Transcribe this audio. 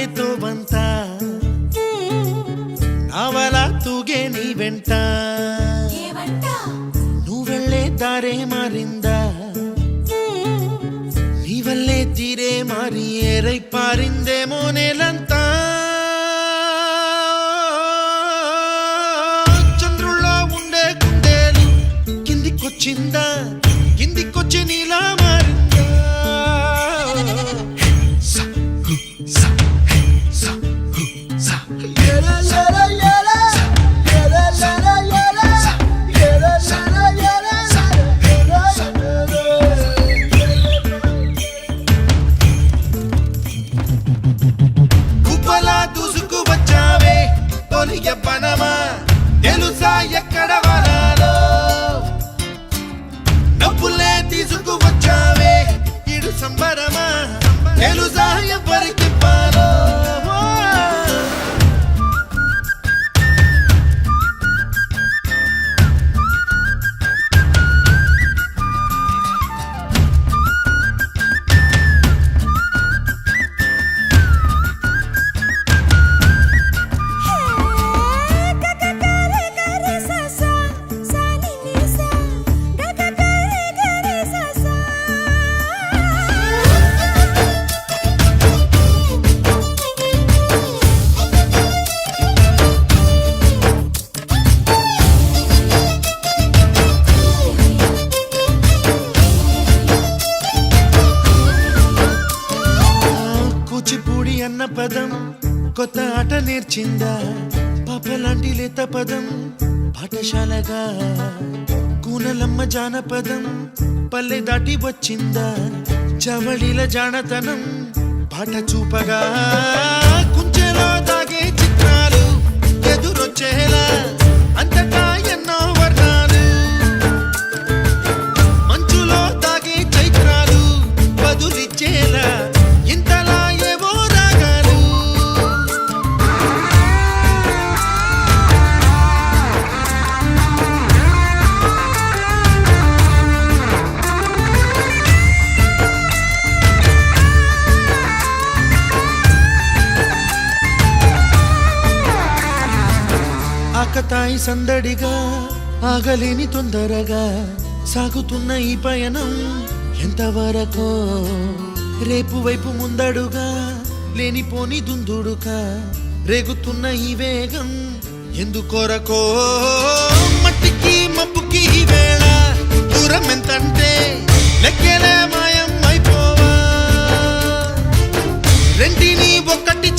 ಸಾಗೆತೋ ಬಂತ ನಾವಲ ತೂಗೆ ನೀ ವೆಂಟ నువ్వెళ్ళే దారే మారిందా నీవల్లే తీరే మారి ఏరై పారిందేమో నేలంతా చంద్రుల్లో ఉండే కుందేలు కిందికొచ్చిందా కిందికొచ్చి నీలా మారిందా తెలుసా ఎక్కడ వనాలో డబ్బులే తీసుకువచ్చావే ఇడు సంబరమా తెలుసా ఎవరికి పాలో కూచిపూడి అన్న పదం కొత్త ఆట నేర్చిందా పాపలాంటి లేత పదం పాఠశాలగా కూనలమ్మ జానపదం పల్లె దాటి వచ్చిందా చవళిల జానతనం పాట చూపగా కుంచెలో దాగే చిత్రాలు ఎదురొచ్చేలా అంతటా ఎన్నో వర్ణాలు మంచులో దాగే చైత్రాలు బదులిచ్చేలా ఆకతాయి సందడిగా ఆగలేని తొందరగా సాగుతున్న ఈ పయనం ఎంతవరకో రేపు వైపు ముందడుగా లేనిపోని దుందుడుగా రేగుతున్న ఈ వేగం ఎందుకొరకో మట్టికి మబ్బుకి ఈ వేళ దూరం ఎంతంటే లెక్కలే మాయం అయిపోవా రెంటిని ఒక్కటి